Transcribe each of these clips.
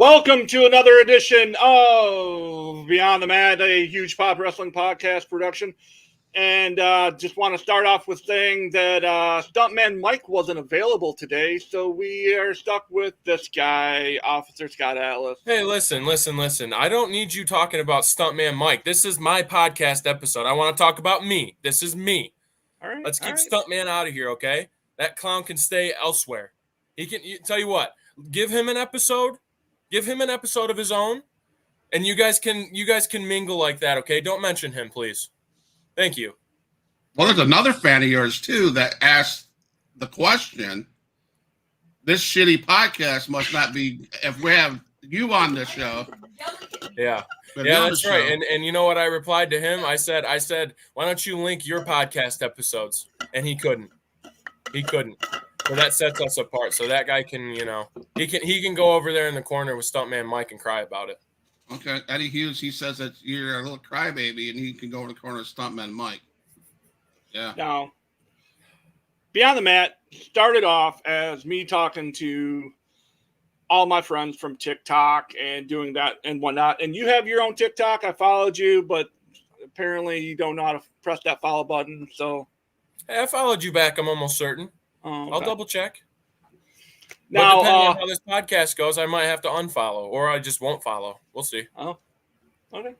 Welcome to another edition of Beyond the Mat, a huge pop wrestling podcast production. And just want to start off with saying that Stuntman Mike wasn't available today, so we are stuck with this guy, Officer Scott Atlas. Hey, listen. I don't need you talking about Stuntman Mike. This is my podcast episode. I want to talk about me. This is me. All right. Let's keep Stuntman out of here, okay? That clown can stay elsewhere. He can tell you what. Give him an episode. Give him an episode of his own, and you guys can mingle like that, okay? Don't mention him, please. Thank you. Well, there's another fan of yours, too, that asked the question, this shitty podcast must not be, if we have you on the show. Yeah, that's right. And you know what I replied to him? I said, why don't you link your podcast episodes? And he couldn't. So that sets us apart. So that guy can, he can go over there in the corner with Stuntman Mike and cry about it. Okay, Eddie Hughes, he says that you're a little crybaby, and he can go in the corner with Stuntman Mike. Yeah. Now, Beyond the Mat started off as me talking to all my friends from TikTok and doing that and whatnot. And you have your own TikTok. I followed you, but apparently you don't know how to press that follow button. So hey, I followed you back. I'm almost certain. Okay. I'll double check. Now, but depending on how this podcast goes, I might have to unfollow, or I just won't follow. We'll see. Oh, okay.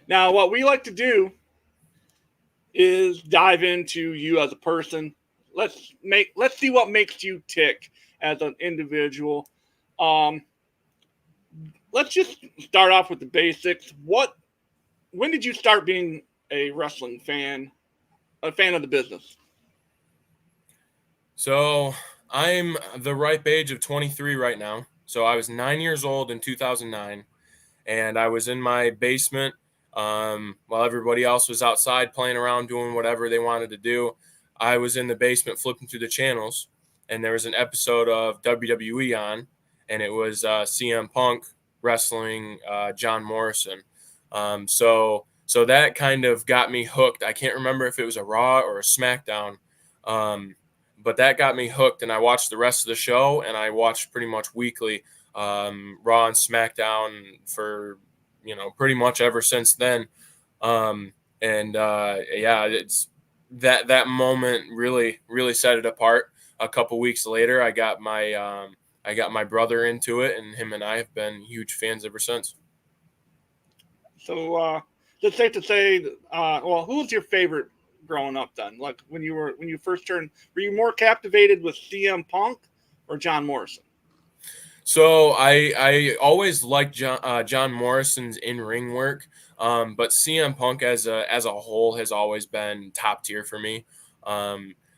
Now, what we like to do is dive into you as a person. Let's see what makes you tick as an individual. Let's just start off with the basics. When did you start being a wrestling fan, a fan of the business? So I'm the ripe age of 23 right now. So I was 9 years old in 2009, and I was in my basement while everybody else was outside playing around doing whatever they wanted to do. I was in the basement flipping through the channels, and there was an episode of WWE on, and it was CM Punk wrestling John Morrison. So that kind of got me hooked. I can't remember if it was a Raw or a SmackDown. But that got me hooked, and I watched the rest of the show, and I watched pretty much weekly Raw and SmackDown for, pretty much ever since then. It's that moment really, really set it apart. A couple weeks later, I got my brother into it, and him and I have been huge fans ever since. So it's safe to say, who was your favorite growing up then? Like when you first turned, were you more captivated with CM Punk or John Morrison? So I always liked John Morrison's in-ring work, but CM Punk as a whole has always been top tier for me.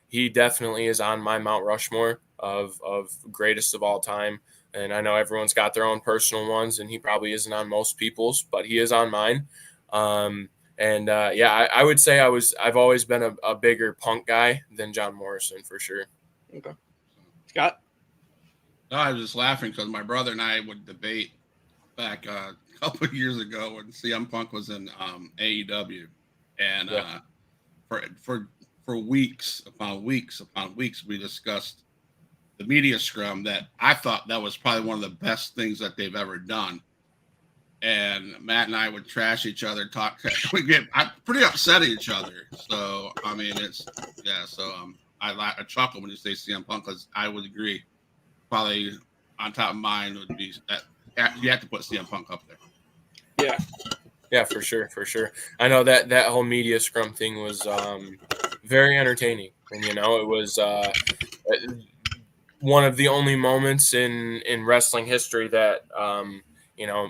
He definitely is on my Mount Rushmore of greatest of all time, and I know everyone's got their own personal ones, and he probably isn't on most people's, but he is on mine. I would say I've always been a bigger Punk guy than John Morrison for sure. Okay. Scott? No, I was just laughing because my brother and I would debate back a couple of years ago when CM Punk was in AEW, and for weeks upon weeks we discussed the media scrum that I thought that was probably one of the best things that they've ever done. And Matt and I would trash each other, we get pretty upset at each other. So I mean, I chuckle when you say CM Punk because I would agree. Probably on top of mine would be that you have to put CM Punk up there. Yeah, for sure. I know that whole media scrum thing was very entertaining, and it was one of the only moments in wrestling history that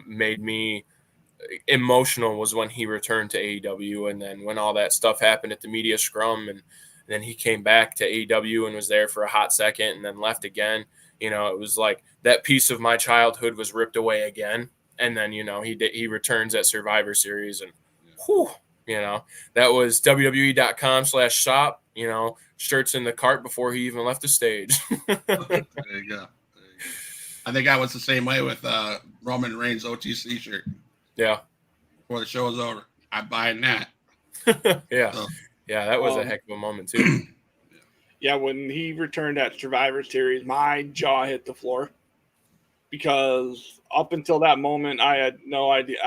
made me emotional was when he returned to AEW, and then when all that stuff happened at the media scrum, and then he came back to AEW and was there for a hot second and then left again. It was like that piece of my childhood was ripped away again, and then he returns at Survivor Series, and that was WWE.com/shop. Shirts in the cart before he even left the stage. There you go. I think I was the same way with Roman Reigns' OTC shirt. Yeah. Before the show was over, I'm buying that. Yeah. So, yeah, that was a heck of a moment, too. Yeah, when he returned at Survivor Series, my jaw hit the floor. because up until that moment, I had no idea.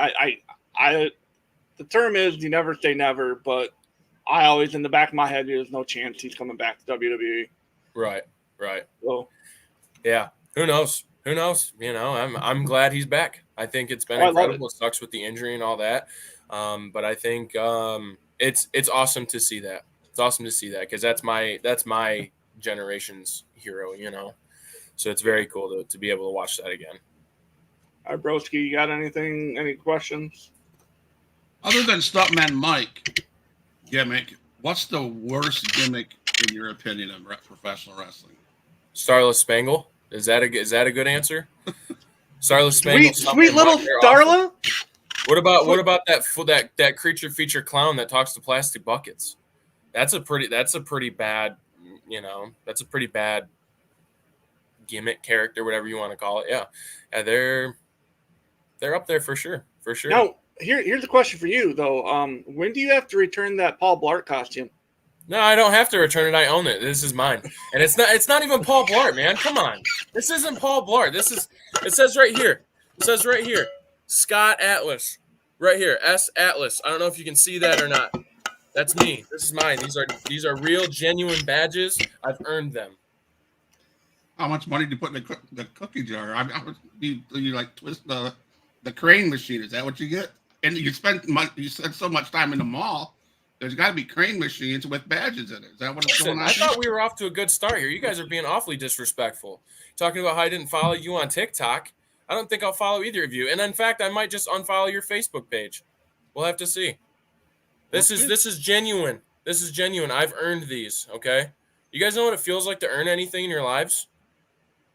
The term is you never say never, but I always, in the back of my head, there's no chance he's coming back to WWE. Right. So, yeah, who knows? Who knows? You know, I'm glad he's back. I think it's been I love incredible. It sucks with the injury and all that, but I think it's awesome to see that. It's awesome to see that because that's my generation's hero. You know, so it's very cool to be able to watch that again. all right, Broski, you got anything? Any questions? Other than Stuntman Mike gimmick, what's the worst gimmick in your opinion of professional wrestling? Starless Spangle, is that a good answer? Starless Spangle, sweet little Starla. Awesome. What about that creature feature clown that talks to plastic buckets? That's a pretty bad, you know, that's a pretty bad gimmick character, whatever you want to call it. Yeah, they're up there for sure. Now, here's a question for you though. When do you have to return that Paul Blart costume? No, I don't have to return it. I own it. This is mine, and it's not even Paul Blart, man. Come on, this isn't Paul Blart. It says right here. It says right here, Scott Atlas, right here, S Atlas. I don't know if you can see that or not. That's me. This is mine. These are real, genuine badges. I've earned them. How much money do you put in the cookie jar? You like twist the crane machine? Is that what you get? And you spend so much time in the mall. There's got to be crane machines with badges in it. Is that what it's going on? I thought we were off to a good start here. You guys are being awfully disrespectful. Talking about how I didn't follow you on TikTok. I don't think I'll follow either of you. And in fact, I might just unfollow your Facebook page. We'll have to see. This is genuine. This is genuine. I've earned these, okay? You guys know what it feels like to earn anything in your lives?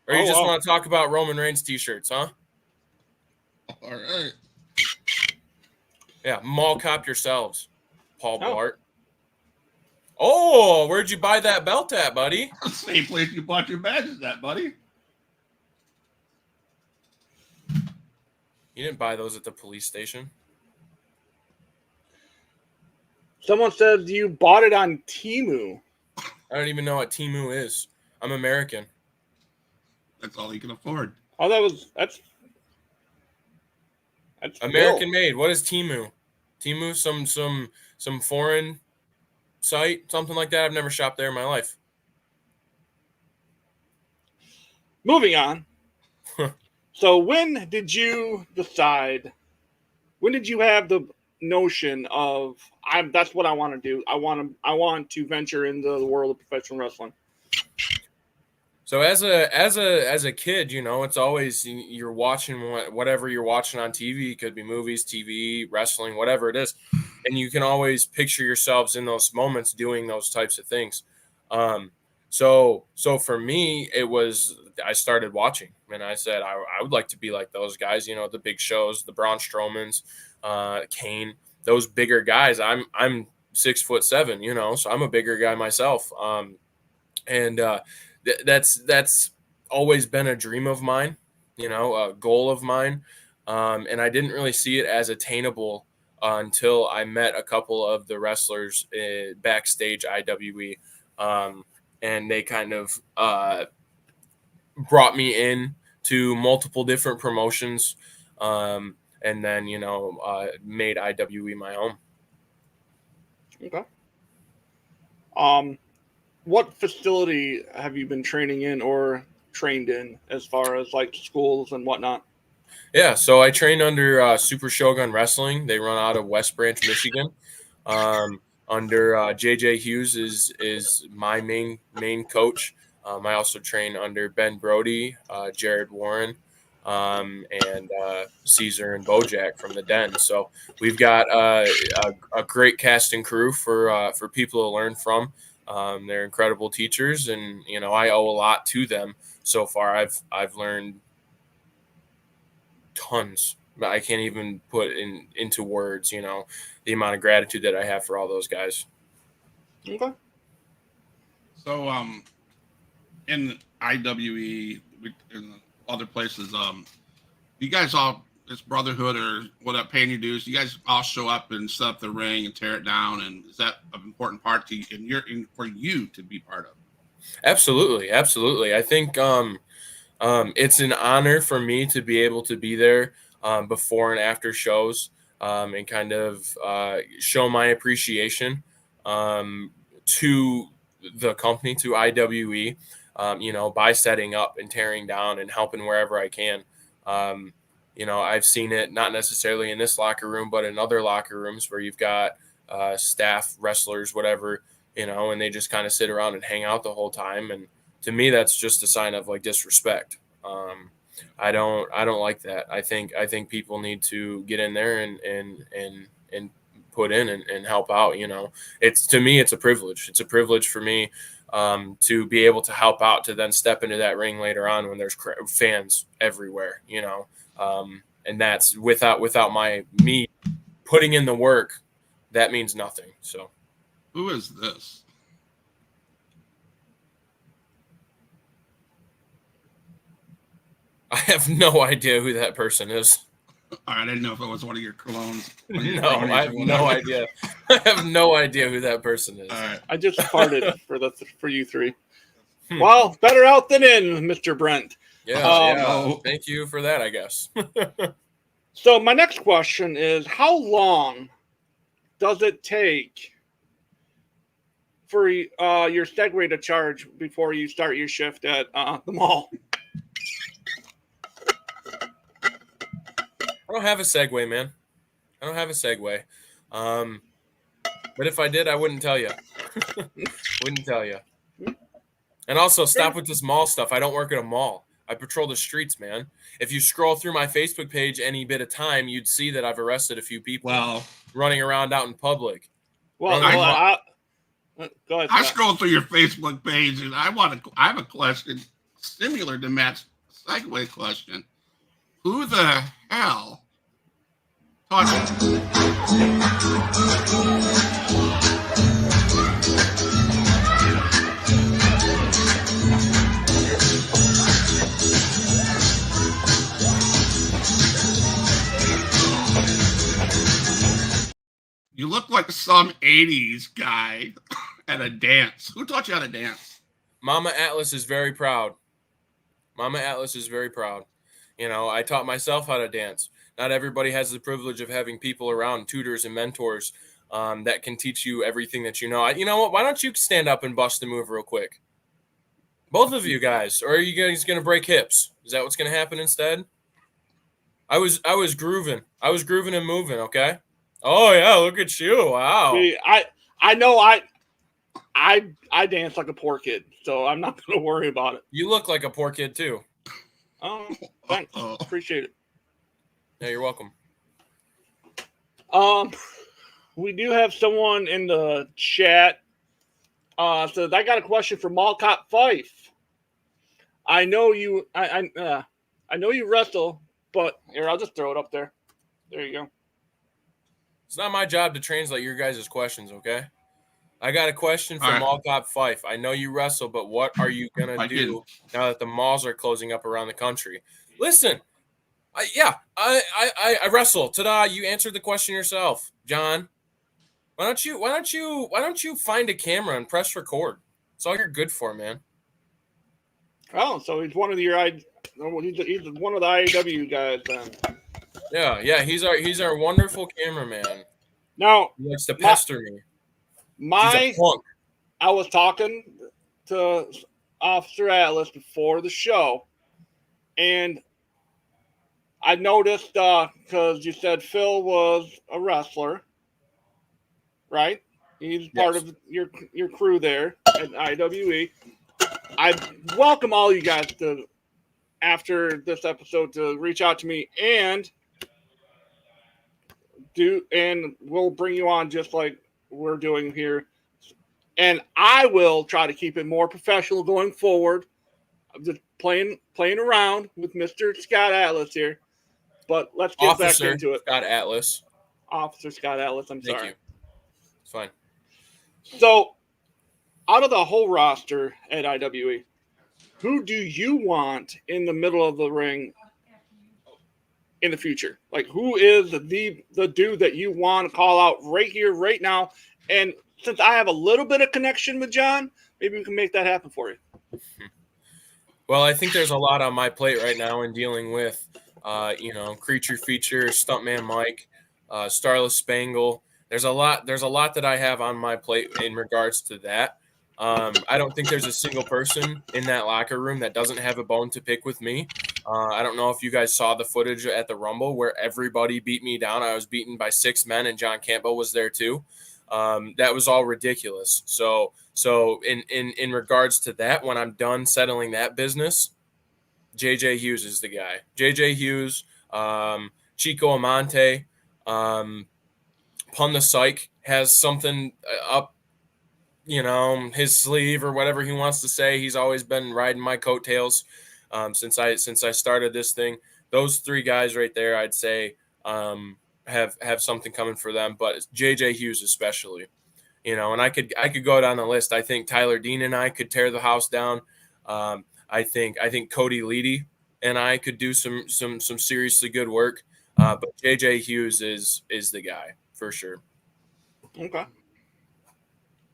Or you just want to talk about Roman Reigns t-shirts, huh? All right. Yeah, mall cop yourselves, Paul Blart. Oh, where'd you buy that belt at, buddy? Same place you bought your badges at, buddy. You didn't buy those at the police station? Someone said you bought it on Temu. I don't even know what Temu is. I'm American. That's all you can afford. Oh, that's American made. What is Temu? Temu, some foreign site, something like that. I've never shopped there in my life. Moving on. So when did you decide? When did you have the notion of that's what I want to do? I want to venture into the world of professional wrestling. So as a kid, you know, it's always you're watching whatever you're watching on TV. It could be movies, TV, wrestling, whatever it is, and you can always picture yourselves in those moments doing those types of things. So for me, it was I started watching, and I said I would like to be like those guys. You know, the big shows, the Braun Strowmans, Kane, those bigger guys. I'm 6'7", you know, so I'm a bigger guy myself. That's always been a dream of mine, you know, a goal of mine. And I didn't really see it as attainable until I met a couple of the wrestlers backstage IWE. And they kind of brought me in to multiple different promotions. And then, you know, made IWE my home. Okay. What facility have you been training in or trained in as far as like schools and whatnot? Yeah, so I trained under Super Shogun Wrestling. They run out of West Branch, Michigan. Under JJ Hughes is my main coach. I also train under Ben Brody, Jared Warren, and Caesar and Bojack from the Den. So we've got a great casting crew for people to learn from. They're incredible teachers, and you know I owe a lot to them so far. I've learned tons, but I can't even put into words, you know, the amount of gratitude that I have for all those guys. Okay. So, in IWE, in other places, you guys all, this brotherhood or whatever, paying your dues, you guys all show up and set up the ring and tear it down, and is that an important part to you, for you to be part of? Absolutely. I think It's an honor for me to be able to be there before and after shows and kind of show my appreciation to the company, to IWE, by setting up and tearing down and helping wherever I can. I've seen it not necessarily in this locker room, but in other locker rooms where you've got staff, wrestlers, whatever, and they just kind of sit around and hang out the whole time. And to me, that's just a sign of like disrespect. I don't like that. I think people need to get in there and put in and help out. To me, it's a privilege. It's a privilege for me to be able to help out, to then step into that ring later on when there's fans everywhere. And that's without me putting in the work, that means nothing. So, who is this? I have no idea who that person is. I didn't know if it was one of your clones. No, I have no idea. I have no idea who that person is. All right. I just farted for you three. Well, better out than in, Mr. Brent. Yeah. Thank you for that, I guess. So my next question is, how long does it take for your Segway to charge before you start your shift at the mall? I don't have a Segway, man. I don't have a Segway. But if I did, I wouldn't tell you. Wouldn't tell you. And also, stop with this mall stuff. I don't work at a mall. I patrol the streets, man. If you scroll through my Facebook page any bit of time, you'd see that I've arrested a few people running around out in public. Well, go ahead, I scrolled through your Facebook page, and I have a question similar to Matt's Segway question. Who the hell taught you look like some 80s guy at a dance. Who taught you how to dance? Mama Atlas is very proud. Mama Atlas is very proud. I taught myself how to dance. Not everybody has the privilege of having people around, tutors and mentors that can teach you everything that you know. You know what? Why don't you stand up and bust a move real quick? Both of you guys. Or are you guys going to break hips? Is that what's going to happen instead? I was grooving. I was grooving and moving, okay? Oh, yeah, look at you. Wow. See, I know I dance like a poor kid, so I'm not going to worry about it. You look like a poor kid, too. Oh, thanks. Appreciate it. Yeah, you're welcome. We do have someone in the chat. Says, I got a question for Mall Cop Fife. I know you. I know you wrestle, but here, I'll just throw it up there. There you go. It's not my job to translate your guys' questions, okay? I got a question for Mall Cop Fife. I know you wrestle, but what are you going to do now that the malls are closing up around the country? Listen, I wrestle. Ta-da, you answered the question yourself, John. Why don't you find a camera and press record? That's all you're good for, man. Oh, so he's one of he's one of the IW guys then. Yeah, he's our wonderful cameraman. Now he likes to pester me. I was talking to Officer Atlas before the show, and I noticed because you said Phil was a wrestler, right? He's part of your crew there at IWE. I welcome all you guys to, after this episode, to reach out to me and we'll bring you on just like we're doing here. And I will try to keep it more professional going forward. I'm just playing around with Mr. Scott Atlas here. But let's get back into it. Scott Atlas. Officer Scott Atlas, I'm sorry. Thank you. It's fine. So, out of the whole roster at IWE, who do you want in the middle of the ring in the future? Like, who is the dude that you want to call out right here, right now? And since I have a little bit of connection with John, maybe we can make that happen for you. Well, I think there's a lot on my plate right now in dealing with, Creature Feature, Stuntman Mike, Starless Spangle. There's a lot. There's a lot that I have on my plate in regards to that. I don't think there's a single person in that locker room that doesn't have a bone to pick with me. I don't know if you guys saw the footage at the Rumble where everybody beat me down. I was beaten by 6 men, and John Campbell was there too. That was all ridiculous. So in regards to that, when I'm done settling that business, JJ Hughes is the guy. JJ Hughes, Chico Amante, Pun the Psych has something up, his sleeve or whatever he wants to say. He's always been riding my coattails since I started this thing. Those 3 guys right there, I'd say, have something coming for them. But it's JJ Hughes especially, and I could go down the list. I think Tyler Dean and I could tear the house down. I think Cody Leedy and I could do some seriously good work. But JJ Hughes is the guy for sure. Okay.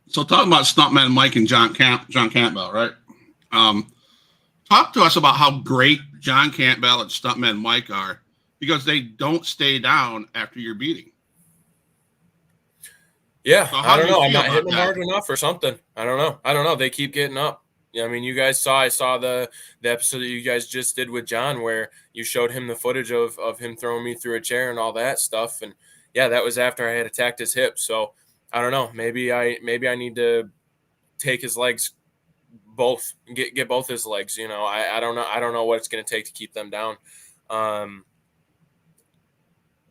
So talking about Stuntman Mike and John Campbell, right? Talk to us about how great John Campbell and Stuntman Mike are, because they don't stay down after your beating. Yeah, So I don't know. I'm not about hitting them that? hard enough or something. I don't know. They keep getting up. Yeah, I mean, you guys I saw the episode that you guys just did with John where you showed him the footage of him throwing me through a chair and all that stuff. And yeah, that was after I had attacked his hip. So I don't know. Maybe I need to take his legs both, get both his legs. I don't know. I don't know what it's going to take to keep them down.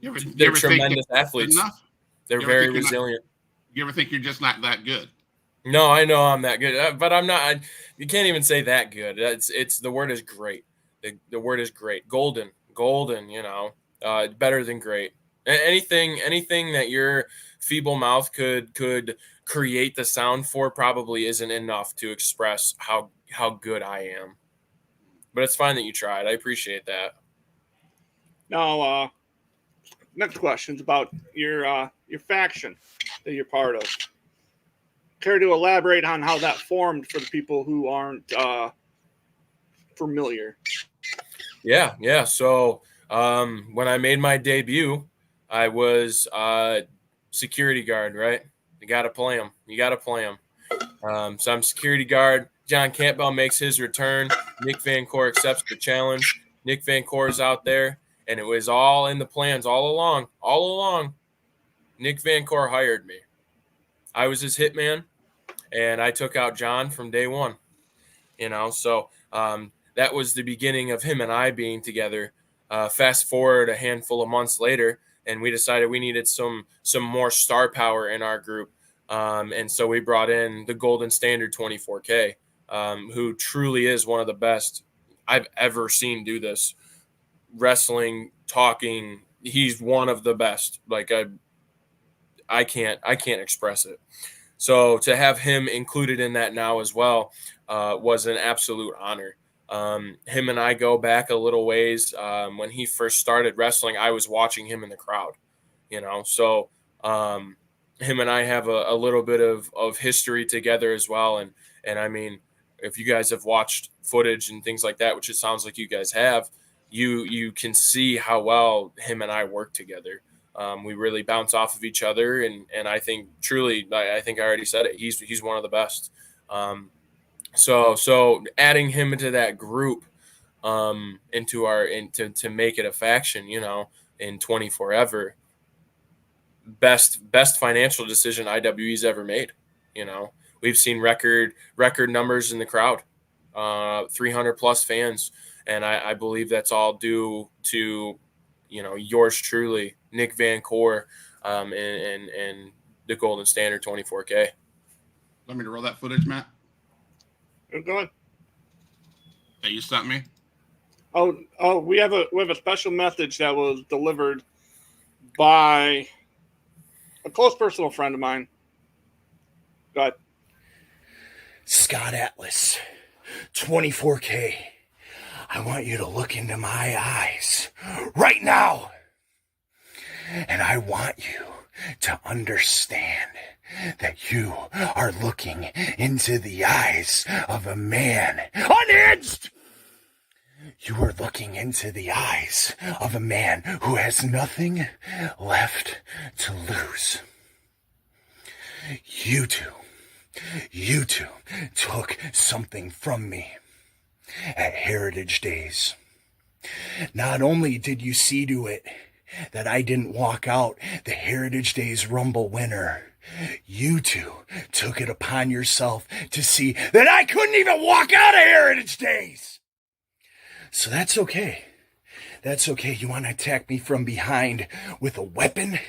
They're tremendous athletes. They're very resilient. You ever think you're just not that good? No, I know I'm that good, but I'm not. You can't even say that good. It's the word is great. The word is great. Golden. Better than great. Anything that your feeble mouth could create the sound for probably isn't enough to express how good I am. But it's fine that you tried. I appreciate that. Now, next question is about your faction that you're part of. Care to elaborate on how that formed for the people who aren't familiar? Yeah. So when I made my debut, I was security guard, right? You got to play them. So I'm security guard. John Campbell makes his return. Nick Van Cor accepts the challenge. Nick Van Cor is out there, and it was all in the plans all along. Nick Van Cor hired me. I was his hitman, and I took out John from day one. So that was the beginning of him and I being together. Fast forward a handful of months later, and we decided we needed some more star power in our group. And so we brought in the Golden Standard 24K, who truly is one of the best I've ever seen do this. Wrestling, talking, he's one of the best. Like I can't express it. So to have him included in that now as well was an absolute honor. Him and I go back a little ways. When he first started wrestling, I was watching him in the crowd, so him and I have a little bit of history together as well. And I mean, if you guys have watched footage and things like that, which it sounds like you guys have, you can see how well him and I work together. We really bounce off of each other. And I think truly, I think I already said it. He's one of the best. So adding him into that group, to make it a faction, in 24 ever, best financial decision IWEs ever made. We've seen record numbers in the crowd, 300 plus fans. And I believe that's all due to, yours truly, Nick Van Cor, and the Golden Standard 24K. Want me to roll that footage, Matt? Go ahead. That you sent me? Oh, we have a special message that was delivered by a close personal friend of mine. Go ahead. Scott Atlas, 24K. I want you to look into my eyes right now. And I want you to understand that you are looking into the eyes of a man unhinged. You are looking into the eyes of a man who has nothing left to lose. You two took something from me at Heritage Days. Not only did you see to it that I didn't walk out the Heritage Days Rumble winner, you two took it upon yourself to see that I couldn't even walk out of Heritage Days. So that's okay. That's okay. You want to attack me from behind with a weapon?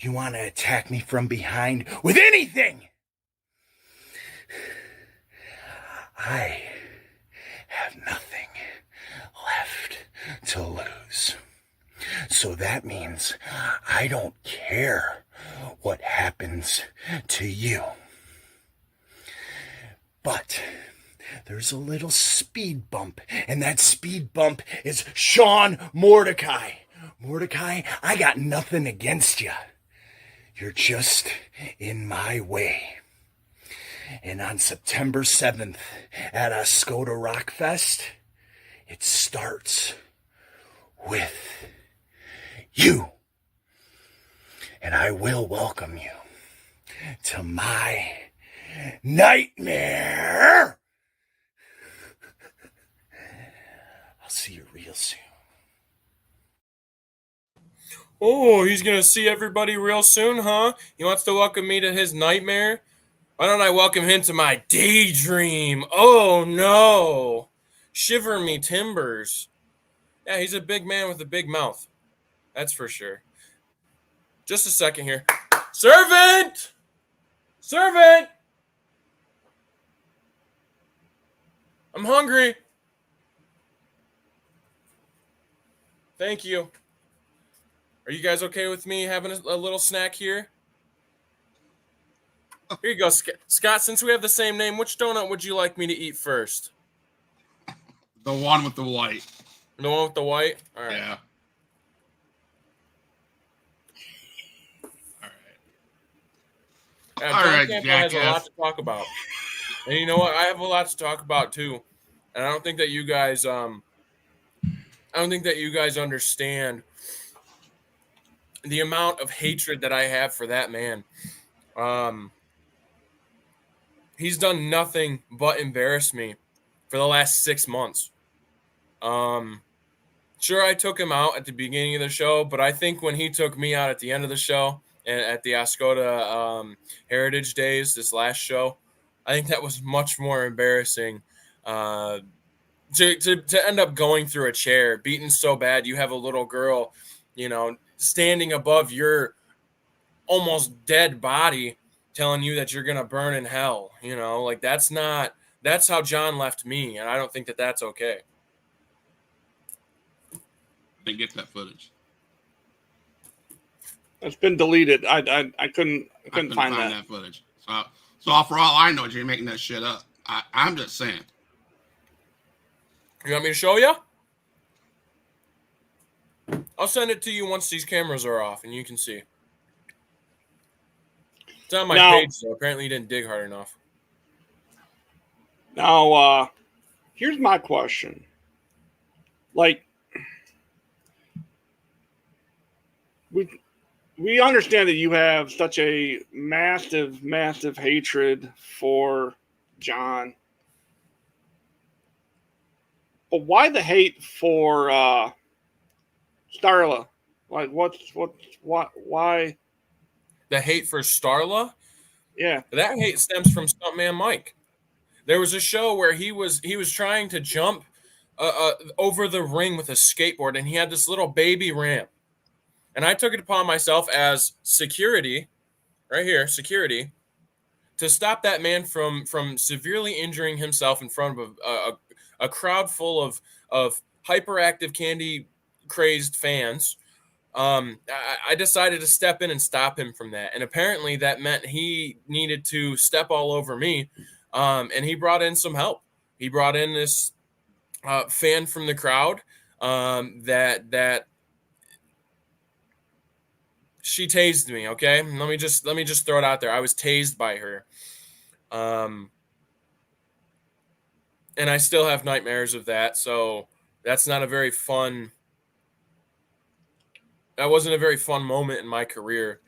You want to attack me from behind with anything? I have nothing left to lose. So that means I don't care what happens to you. But there's a little speed bump, and that speed bump is Sean Mordecai. Mordecai, I got nothing against you. You're just in my way. And on September 7th at Ascota Rockfest, it starts with you. And I will welcome you to my nightmare. I'll see you real soon. Oh, he's going to see everybody real soon, huh? He wants to welcome me to his nightmare? Why don't I welcome him to my daydream? Oh, no. Shiver me timbers. Yeah, he's a big man with a big mouth. That's for sure. Just a second here. Servant! Servant! I'm hungry. Thank you. Are you guys okay with me having a little snack here? Here you go, Scott. Since we have the same name, which donut would you like me to eat first? The one with the white. The one with the white? All right. Yeah. All right, Campo has a lot jackass. to talk about. And you know what? I have a lot to talk about too. And I don't think that you guys understand the amount of hatred that I have for that man. He's done nothing but embarrass me for the last 6 months. Sure, I took him out at the beginning of the show, but I think when he took me out at the end of the show and at the Ascota Heritage Days, this last show, I think that was much more embarrassing. To end up going through a chair, beaten so bad, you have a little girl, standing above your almost dead body, telling you that you're gonna burn in hell. That's how John left me, and I don't think that that's okay. Didn't get that footage. It's been deleted. I couldn't find that footage. So for all I know, you're making that shit up. I'm just saying. You want me to show you? I'll send it to you once these cameras are off, and you can see. It's on my page, so apparently you didn't dig hard enough. Now, here's my question. We understand that you have such a massive, massive hatred for John. But why the hate for Starla? Why? The hate for Starla? Yeah. That hate stems from Stuntman Mike. There was a show where he was trying to jump over the ring with a skateboard, and he had this little baby ramp. And I took it upon myself as security, right here, security, to stop that man from severely injuring himself in front of a crowd full of hyperactive, candy-crazed fans. I decided to step in and stop him from that. And apparently that meant he needed to step all over me. And he brought in some help. He brought in this fan from the crowd that she tased me. Okay, let me just throw it out there. I was tased by her, and I still have nightmares of that. So that's not a very fun. That wasn't a very fun moment in my career.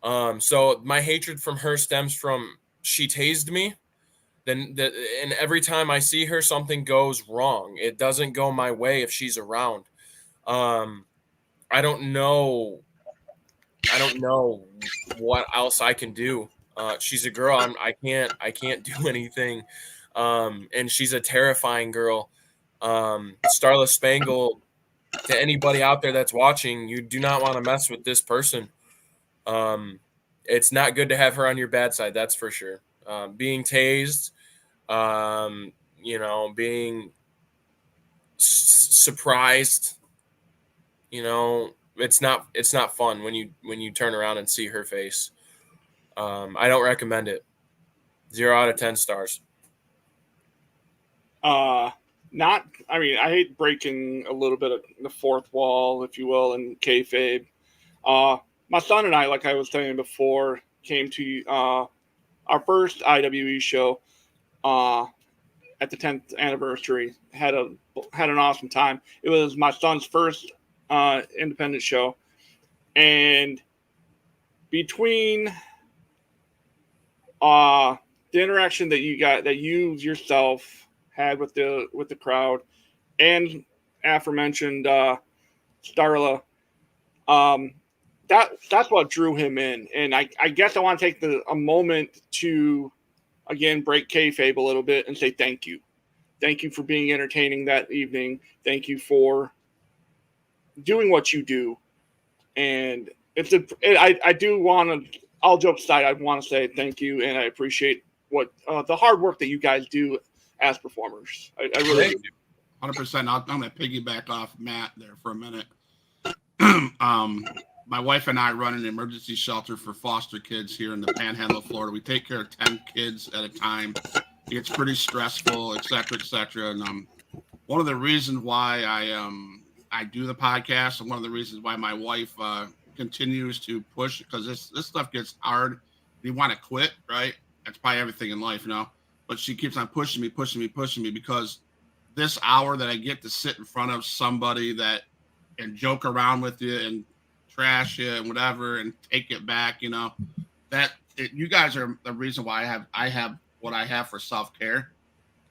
So my hatred from her stems from she tased me. And every time I see her, something goes wrong. It doesn't go my way if she's around. I don't know. I don't know what else I can do. She's a girl. I can't do anything. And she's a terrifying girl. Starless Spangle, to anybody out there that's watching, you do not want to mess with this person. It's not good to have her on your bad side. That's for sure. Being tased, being surprised, it's not fun when you turn around and see her face. I don't recommend it. 0 out of 10 stars. I hate breaking a little bit of the fourth wall, if you will, in kayfabe. My son and I, like I was saying before, came to our first IWE show at the 10th anniversary. Had an awesome time. It was my son's first independent show, and between the interaction that you yourself had with the crowd, and aforementioned Starla, that's what drew him in. And I guess I want to take a moment to again break kayfabe a little bit and say thank you. Thank you for being entertaining that evening. Thank you for doing what you do. And I do want to, all jokes aside, I want to say thank you, and I appreciate what the hard work that you guys do as performers. I really do. 100%. I'm going to piggyback off Matt there for a minute. My wife and I run an emergency shelter for foster kids here in the Panhandle of Florida. We take care of 10 kids at a time. It's pretty stressful, et cetera, and one of the reasons why I do the podcast, and one of the reasons why my wife continues to push, because this stuff gets hard. You want to quit, right? That's probably everything in life, but she keeps on pushing me, because this hour that I get to sit in front of somebody and joke around with you and trash you and whatever and take it back, you guys are the reason why I have what I have for self-care.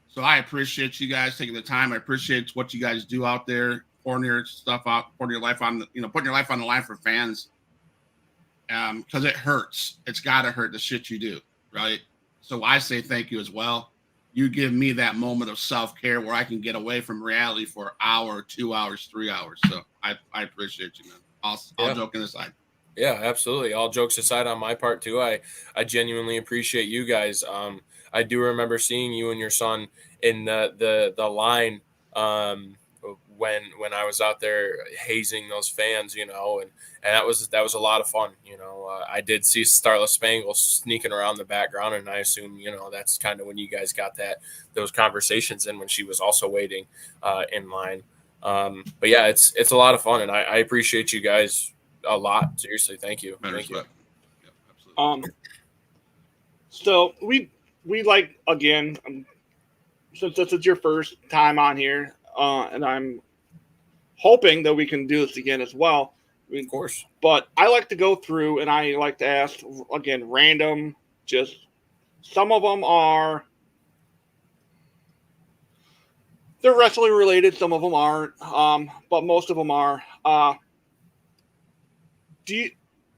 So I appreciate you guys taking the time. I appreciate what you guys do out there, pouring your stuff out, pouring your life on, putting your life on the line for fans. Because it hurts. It's got to hurt, the shit you do, right? So I say thank you as well. You give me that moment of self-care where I can get away from reality for an hour, 2 hours, 3 hours. So I appreciate you, man. All joking aside. Yeah, absolutely. All jokes aside on my part too, I genuinely appreciate you guys. I do remember seeing you and your son in the line when I was out there hazing those fans, and that was a lot of fun. I did see Starless Spangle sneaking around the background, and I assume that's kind of when you guys got those conversations in when she was also waiting in line. But yeah, it's a lot of fun, and I appreciate you guys a lot. Seriously, thank you. Thank you. Yeah, absolutely. So we like, again, since this is your first time on here, and I'm hoping that we can do this again as well. Of course. But I like to go through and I like to ask, again, random, just some of them they're wrestling related, some of them aren't, but most of them are.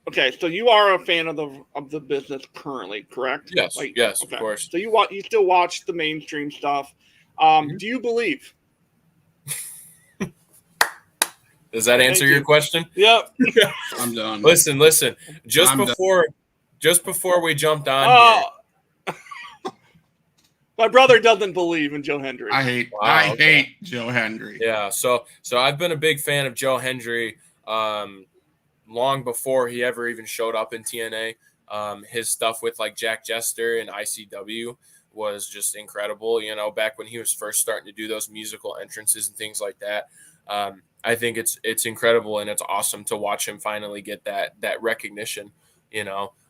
Okay, so you are a fan of the business currently, correct? Yes, yes, okay. Of course. So you still watch the mainstream stuff. Do you believe? Does that answer your question? Yep. I'm done. Listen. Just before we jumped on here. My brother doesn't believe in Joe Hendry. I hate Joe Hendry. Yeah, so I've been a big fan of Joe Hendry long before he ever even showed up in TNA. His stuff with like Jack Jester and ICW was just incredible. Back when he was first starting to do those musical entrances and things like that. I think it's incredible, and it's awesome to watch him finally get that recognition,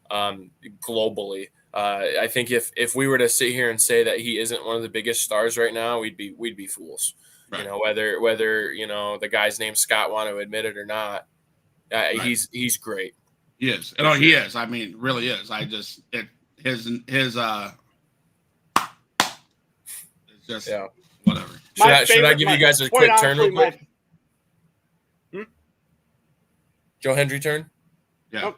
globally. I think if we were to sit here and say that he isn't one of the biggest stars right now, we'd be fools. Right. You know, whether you know the guy's name Scott want to admit it or not, Right. he's great. He is. For No, he sure. is. I mean, really is. I just his it's just Yeah. whatever. Should I give you guys a quick turn real quick? Joe Hendry turn? Yeah.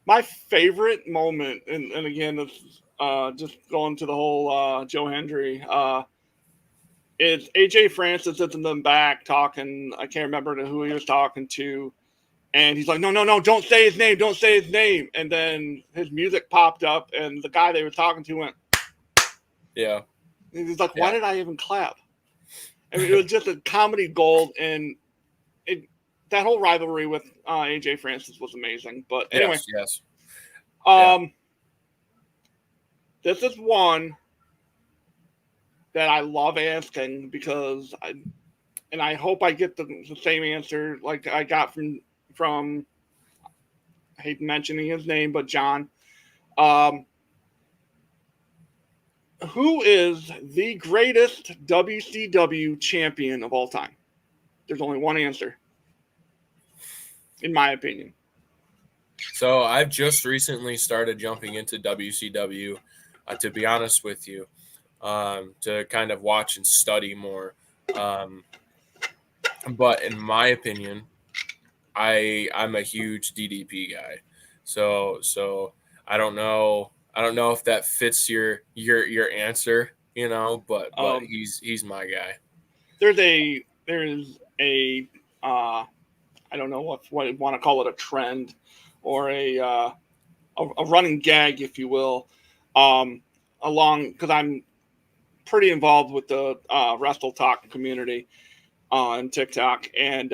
My favorite moment, and again, it's just going to the whole Joe Hendry, is AJ Francis is in the back talking. I can't remember who he was talking to. And he's like, no, don't say his name. Don't say his name. And then his music popped up, and the guy they were talking to went, yeah. And he's like, why did I even clap? I mean, it was just a comedy gold, and that whole rivalry with AJ Francis was amazing. But anyway, yes. This is one that I love asking because I hope I get the same answer like I got from I hate mentioning his name, but John. Who is the greatest WCW champion of all time? There's only one answer, in my opinion. So I've just recently started jumping into WCW, to be honest with you, to kind of watch and study more. But in my opinion, I'm a huge DDP guy. So I don't know if that fits your answer, you know, but he's my guy. There's a I don't know what you want to call it, a trend or a running gag, if you will, along because I'm pretty involved with the Wrestle Talk community on TikTok, and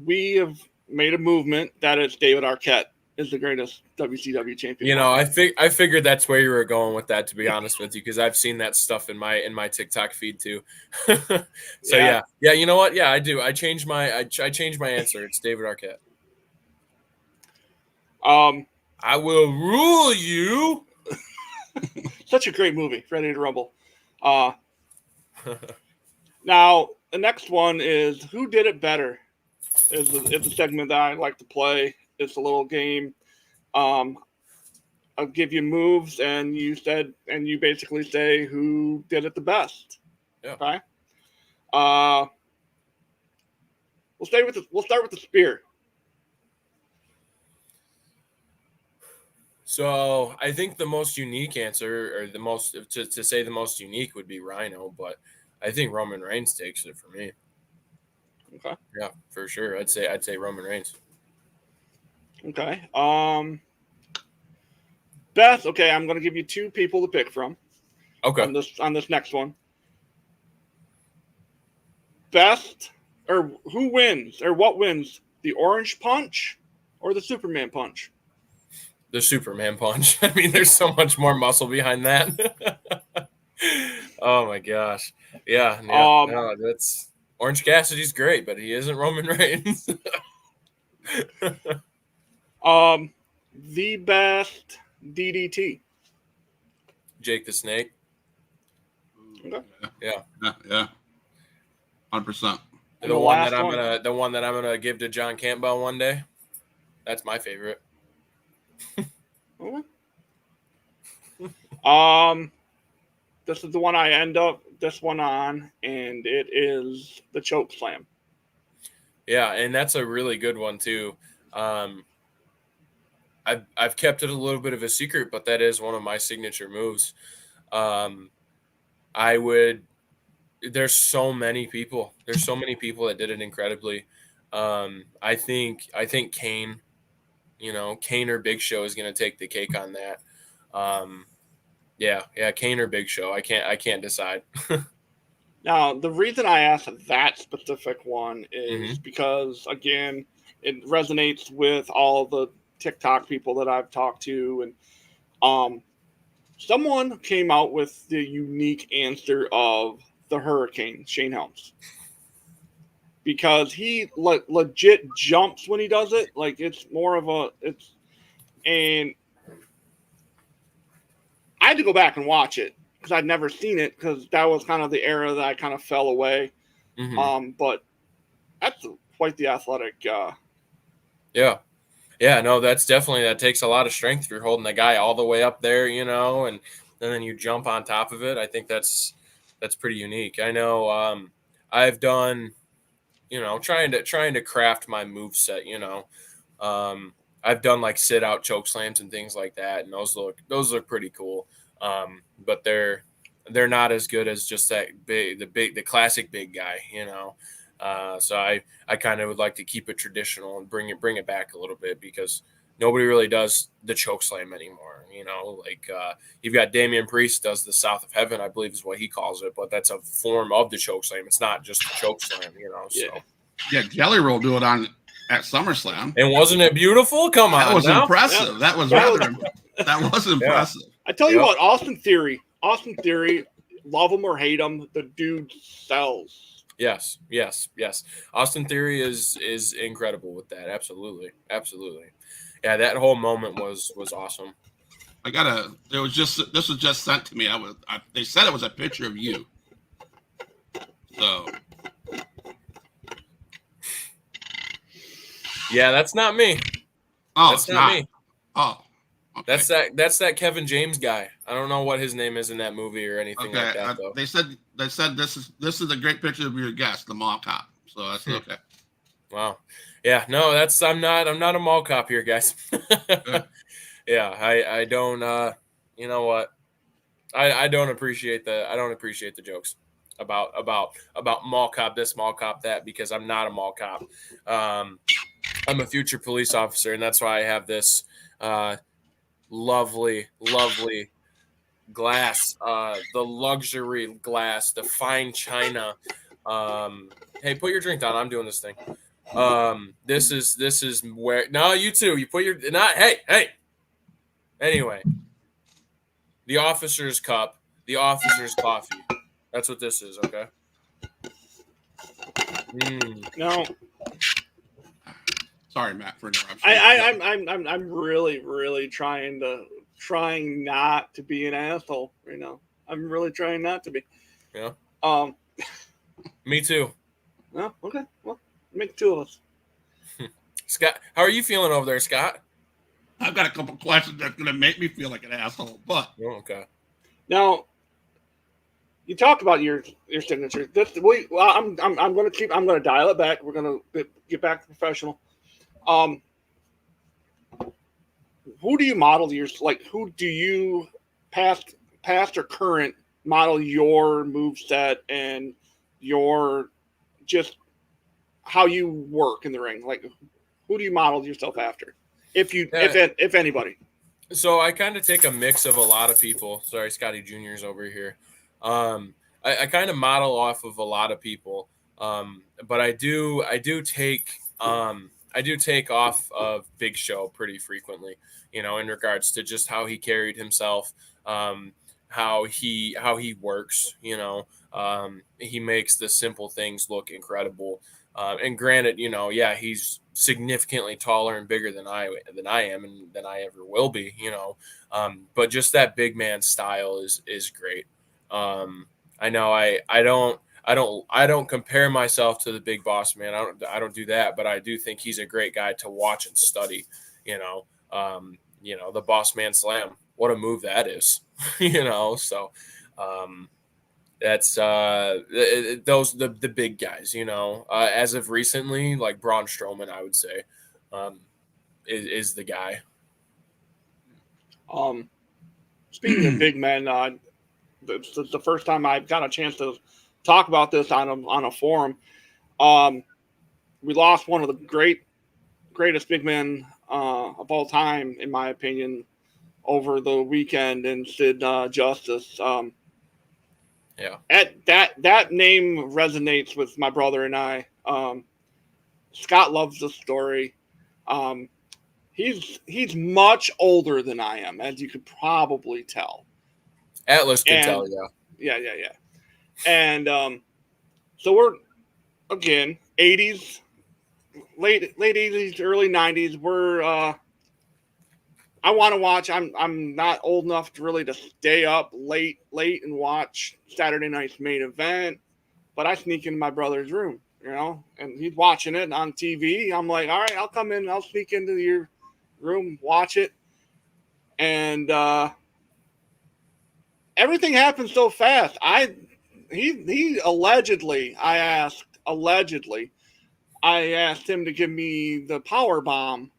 we have made a movement that it's David Arquette is the greatest WCW champion. You know, I figured that's where you were going with that, to be honest with you, because I've seen that stuff in my TikTok feed too. So yeah. You know what? Yeah, I do. I changed my answer. It's David Arquette. I will rule you. Such a great movie, Ready to Rumble. Now the next one is who did it better. It's a segment that I like to play. It's a little game. I'll give you moves, and you basically say who did it the best. Yeah. Okay. We'll start with the spear. So I think the most unique answer, or the most to say the most unique, would be Rhino, but I think Roman Reigns takes it for me. Okay. Yeah, for sure. I'd say Roman Reigns. Okay. Beth. Okay, I'm going to give you two people to pick from. Okay. On this next one. Best or who wins or what wins? The orange punch or the Superman punch? The Superman punch. I mean, there's so much more muscle behind that. Oh my gosh. Yeah. No, that's Orange Cassidy's great, but he isn't Roman Reigns. The best DDT. Jake the Snake. Okay. Yeah. 100%. The one that I'm gonna give to John Campbell one day. That's my favorite. Okay. This is the one I end up this one on, and it is the choke slam. Yeah, and that's a really good one too. I've kept it a little bit of a secret, but that is one of my signature moves. There's so many people that did it incredibly. I think Kane, Kane or Big Show is going to take the cake on that. Yeah, Kane or Big Show. I can't decide. Now, the reason I asked that specific one is because, again, it resonates with all the TikTok people that I've talked to, and someone came out with the unique answer of the Hurricane, Shane Helms, because he legit jumps when he does it. Like it's more of and I had to go back and watch it, because I'd never seen it, because that was kind of the era that I kind of fell away. But that's quite the athletic. Yeah. Yeah, no, that takes a lot of strength if you're holding the guy all the way up there, and then you jump on top of it. I think that's pretty unique. I know I've done, trying to craft my move set, I've done like sit out choke slams and things like that, and those look pretty cool. But they're not as good as just the classic big guy, So I kind of would like to keep it traditional and bring it back a little bit, because nobody really does the choke slam anymore. Like you've got Damian Priest does the South of Heaven, I believe is what he calls it, but that's a form of the choke slam. It's not just the choke slam, So Yeah, Jelly Roll do it at SummerSlam. And wasn't it beautiful? Come on, that was now. impressive. Yeah. That was impressive. I tell you what, Austin Theory, love him or hate him, the dude sells. Yes. Austin Theory is incredible with that. Absolutely. Yeah, that whole moment was awesome. This was just sent to me. They said it was a picture of you. So. Yeah, that's not me. Oh, that's not me. Oh. Okay. That's that Kevin James guy. I don't know what his name is in that movie or anything like that. Though they said this is a great picture of your guest, the mall cop. So that's okay. Wow. Yeah. No, I'm not a mall cop here, guys. Yeah. I don't. You know what? I don't appreciate the jokes about mall cop this, mall cop that, because I'm not a mall cop. I'm a future police officer, and that's why I have this lovely glass, the luxury glass, the fine china. Hey, put your drink down. I'm doing this thing. This is where, no, you too. You put your, not, hey. Anyway, the officer's cup, the officer's coffee. That's what this is. Okay. No. Sorry, Matt, for interruption. I'm really trying not to be an asshole right now. I'm really trying not to be. Yeah. Me too. No, okay. Well, make two of us. Scott, how are you feeling over there, Scott? I've got a couple questions that's gonna make me feel like an asshole, but okay. Now, you talked about your signature. I'm gonna dial it back. We're gonna get back to professional. Who do you model who do you past or current model your move set and your just how you work in the ring? Like, who do you model yourself after? If anybody. So I kind of take a mix of a lot of people. Sorry, Scotty Jr.'s over here. I kind of model off of a lot of people. But I do take off of Big Show pretty frequently, in regards to just how he carried himself, how he works, he makes the simple things look incredible. And granted, he's significantly taller and bigger than I am and than I ever will be, but just that big man style is great. I know I don't compare myself to the big boss man. I don't do that, but I do think he's a great guy to watch and study, the boss man slam, what a move that is, so, that's the big guys, as of recently, like Braun Strowman, I would say, is the guy. Speaking of big men, the first time I got a chance to talk about this on a forum, we lost one of the greatest big men of all time, in my opinion, over the weekend, in Sid Justice. Yeah. That name resonates with my brother and I. Scott loves the story. He's much older than I am, as you could probably tell. Atlas can tell, yeah. Yeah. And so we're, again, 80s, late 80s, early 90s. I want to watch. I'm not old enough to really to stay up late and watch Saturday night's main event, but I sneak into my brother's room, and he's watching it on TV. I'm like, all right, I'll come in, I'll sneak into your room, watch it, and everything happened so fast. He allegedly, I asked him to give me the power bomb.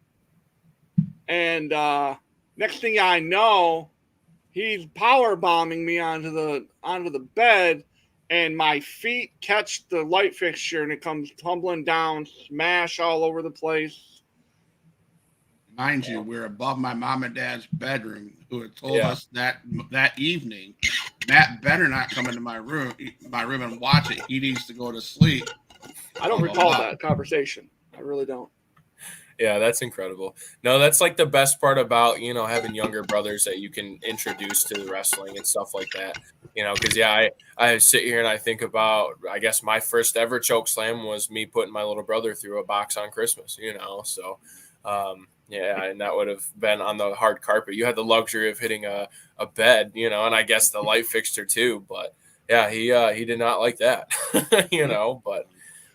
And next thing I know, he's power bombing me onto the bed, and my feet catch the light fixture, and it comes tumbling down, smash all over the place. Mind you, we're above my mom and dad's bedroom, who had told us that evening, Matt better not come into my room and watch it. He needs to go to sleep. I don't recall that conversation. I really don't. Yeah, that's incredible. No, that's like the best part about, having younger brothers that you can introduce to the wrestling and stuff like that. Because I sit here and I think about, I guess my first ever choke slam was me putting my little brother through a box on Christmas, so and that would have been on the hard carpet. You had the luxury of hitting a bed, and I guess the light fixture too, but yeah, he did not like that, but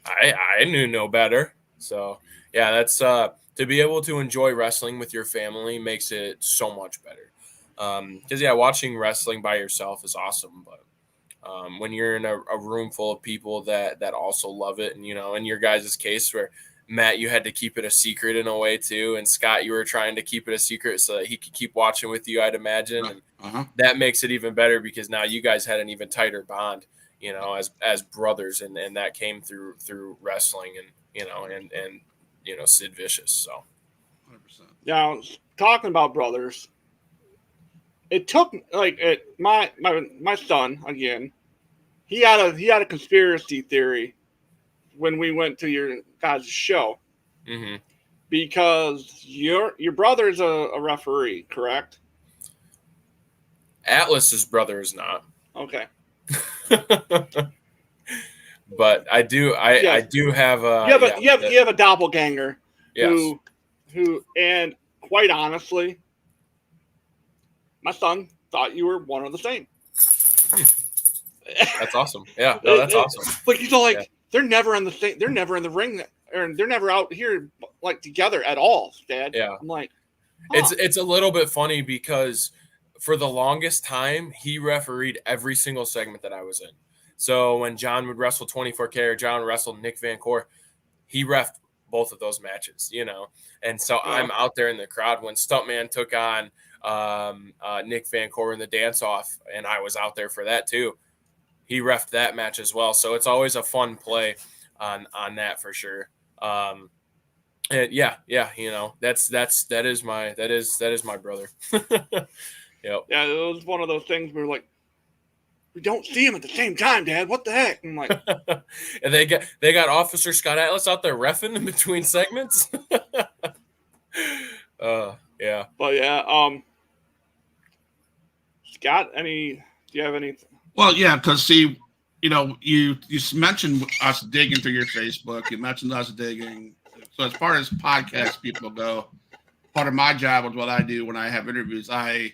I knew no better. So yeah, that's to be able to enjoy wrestling with your family makes it so much better. Because watching wrestling by yourself is awesome, but when you're in a room full of people that also love it, and in your guys' case where Matt, you had to keep it a secret in a way too, and Scott, you were trying to keep it a secret so that he could keep watching with you, I'd imagine, and that makes it even better because now you guys had an even tighter bond, as brothers, and that came through wrestling, and Sid Vicious. So 100%. Now, talking about brothers, it took my son again. He had a conspiracy theory when we went to your guys' show, because your brother is a referee, correct? Atlas's brother is not. Okay. But I do have you have a doppelganger. Yes. Who and quite honestly, my son thought you were one of the same. That's awesome. Yeah, no, that's awesome. Like he's all like, they're never in the same. They're never in the ring, or they're never out here like together at all, Dad. Yeah, I'm like, it's a little bit funny because for the longest time he refereed every single segment that I was in. So when John would wrestle 24K or John wrestled Nick Van Cor, he reffed both of those matches, And so I'm out there in the crowd when Stuntman took on Nick Van Cor in the dance-off, and I was out there for that too. He reffed that match as well. So it's always a fun play on that for sure. And that is my brother. Yep. Yeah, it was one of those things where like, we don't see him at the same time, Dad. What the heck? I'm like, and they got Officer Scott Atlas out there reffing in between segments. Yeah. But yeah, Scott, do you have any? Well, yeah, because see, you mentioned us digging through your Facebook. You mentioned us digging. So as far as podcast people go, part of my job with what I do when I have interviews, I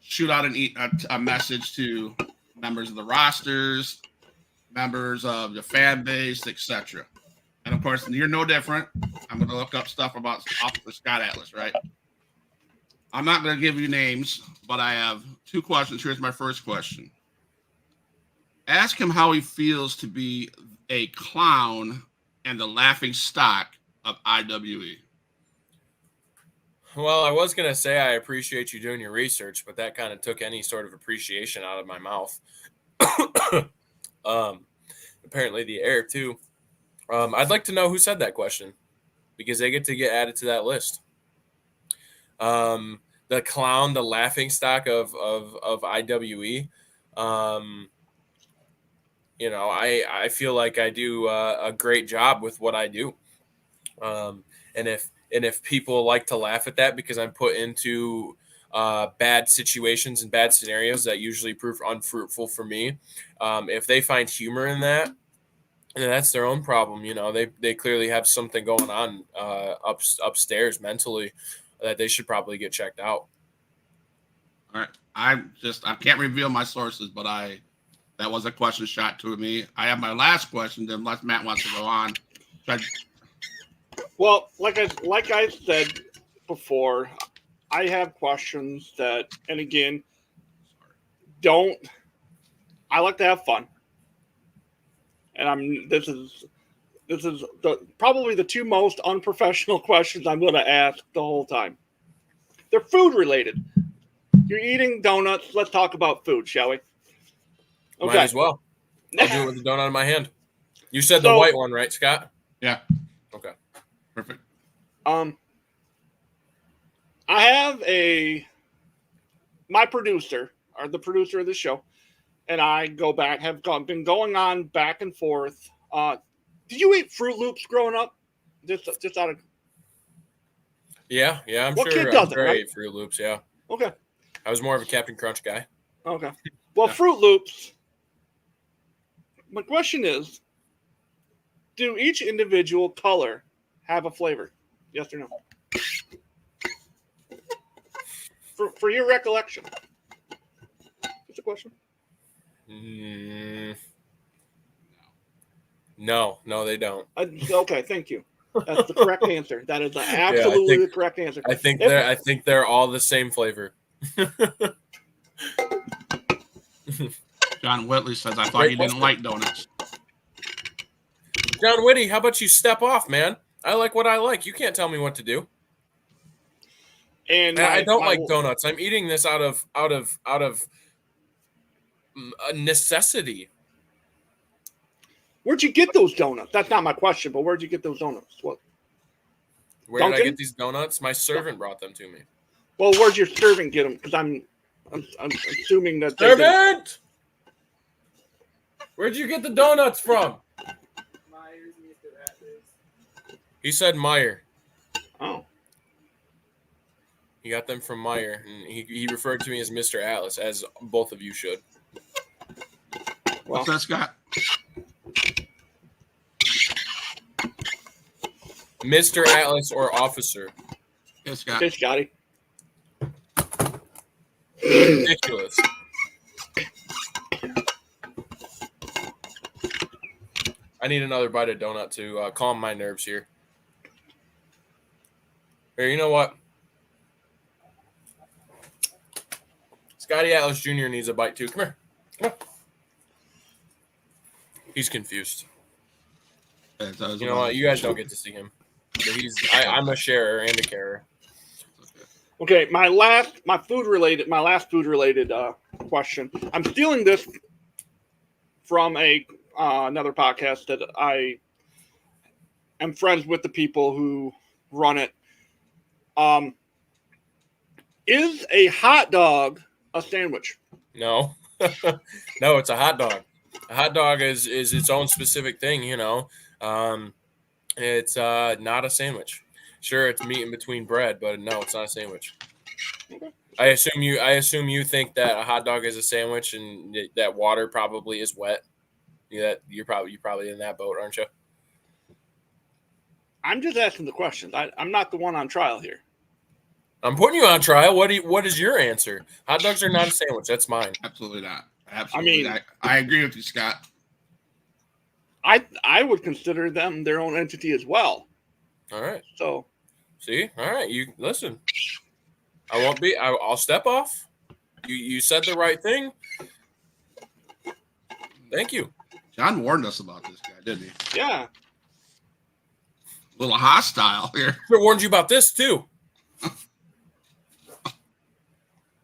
shoot out a message to members of the rosters, members of the fan base, etc. And of course, you're no different. I'm going to look up stuff about Officer Scott Atlas, right? I'm not going to give you names, but I have two questions. Here's my first question. Ask him how he feels to be a clown and the laughing stock of IWE. Well, I was going to say I appreciate you doing your research, but that kind of took any sort of appreciation out of my mouth. Apparently the air, too. I'd like to know who said that question because they get added to that list. The clown, the laughing stock of IWE. I feel like I do a great job with what I do. And if people like to laugh at that because I'm put into bad situations and bad scenarios that usually prove unfruitful for me, if they find humor in that, then that's their own problem. They clearly have something going on upstairs mentally that they should probably get checked out. All right. I can't reveal my sources, but that was a question shot to me. I have my last question, then unless Matt wants to go on. Well, like I said before, I have questions that, and again, I like to have fun. And this is probably the two most unprofessional questions I'm going to ask the whole time. They're food related. You're eating donuts. Let's talk about food, shall we? Okay. Might as well. I'll do it with the donut in my hand. You said the white one, right, Scott? Yeah. Okay. Perfect. I have my producer, or the producer of the show, and I been going on back and forth. Did you eat Fruit Loops growing up? Just out of Yeah, I'm what sure. Kid doesn't, I right? ate Fruit Loops. Yeah. Okay. I was more of a Captain Crunch guy. Okay. Well, Fruit Loops. My question is, do each individual color have a flavor? Yes or no? For your recollection. What's the question? No, they don't. Okay, thank you. That's the correct answer. That is absolutely the correct answer. I think they're all the same flavor. John Whitley says, I thought you didn't like donuts. John Whitty, how about you step off, man? I like what I like. You can't tell me what to do. And I don't like donuts. I'm eating this out of a necessity. Where'd you get those donuts? That's not my question, but where'd you get those donuts? What? Where Dunkin'? Did I get these donuts? My servant brought them to me. Well, where'd your servant get them? Because I'm assuming that servant. Where'd you get the donuts from? Myers, Mr. Atlas. He said Meyer. Oh. He got them from Meyer, and he referred to me as Mr. Atlas, as both of you should. What's that, Scott? Mr. Atlas or officer. Yes, Scott. Hey, Scotty. Ridiculous. I need another bite of donut to calm my nerves here. Here, you know what? Scotty Atlas Jr. needs a bite too. Come here. He's confused. You know what? You guys don't get to see him. But I'm a sharer and a carer. Okay, my last food related question. I'm stealing this from another podcast that I am friends with the people who run it. Is a hot dog a sandwich? No. No, it's a hot dog. A hot dog is its own specific thing, you know. It's not a sandwich. Sure, it's meat in between bread, but no, it's not a sandwich. Okay. I assume you think that a hot dog is a sandwich and that water probably is wet. Yeah, you're probably in that boat, aren't you? I'm just asking the questions. I'm not the one on trial here. I'm putting you on trial. What is your answer? Hot dogs are not a sandwich. That's mine. Absolutely not. Absolutely. I agree with you, Scott. I would consider them their own entity as well. All right. So, see, all right. You listen. I'll step off. You said the right thing. Thank you. John warned us about this guy, didn't he? Yeah. A little hostile here. I warned you about this too.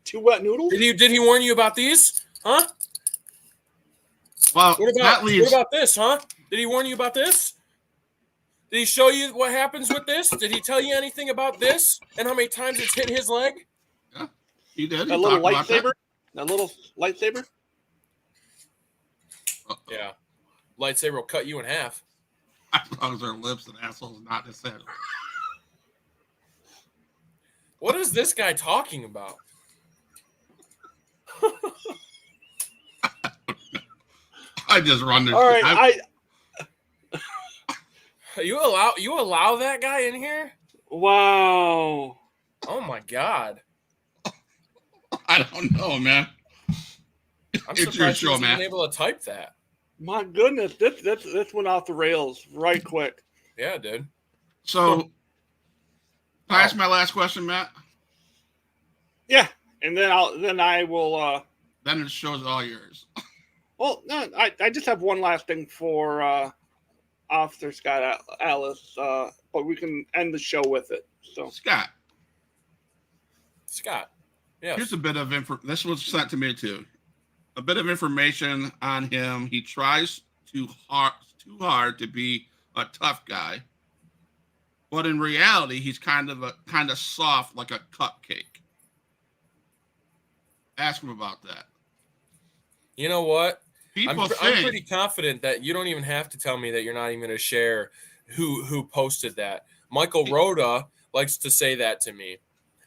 2 wet noodles? Did he warn you about these? Huh? Well, what about this, huh? Did he warn you about this? Did he show you what happens with this? Did he tell you anything about this and how many times it's hit his leg? Yeah, he did. That little lightsaber? That little lightsaber? Yeah. Lightsaber will cut you in half. As long as their lips and assholes not his head. What is this guy talking about? I just run this. All right, You allow that guy in here? Wow. Oh my God. I don't know, man. I'm It's your surprised she show, was even man. able to type that. My goodness, this went off the rails right quick. Yeah, dude. So, can I ask Wow. my last question, Matt? Yeah, and then I will. Then the show's all yours. Well, no, I just have one last thing for Officer Scott Alice, but we can end the show with it. So Scott, Scott. Yes. here's a bit of info. This was sent to me too. A bit of information on him. He tries too hard to be a tough guy, but in reality, he's kind of soft, like a cupcake. Ask him about that. You know what? People I'm think pretty confident that you don't even have to tell me that you're not even going to share who posted that. Michael Rhoda likes to say that to me.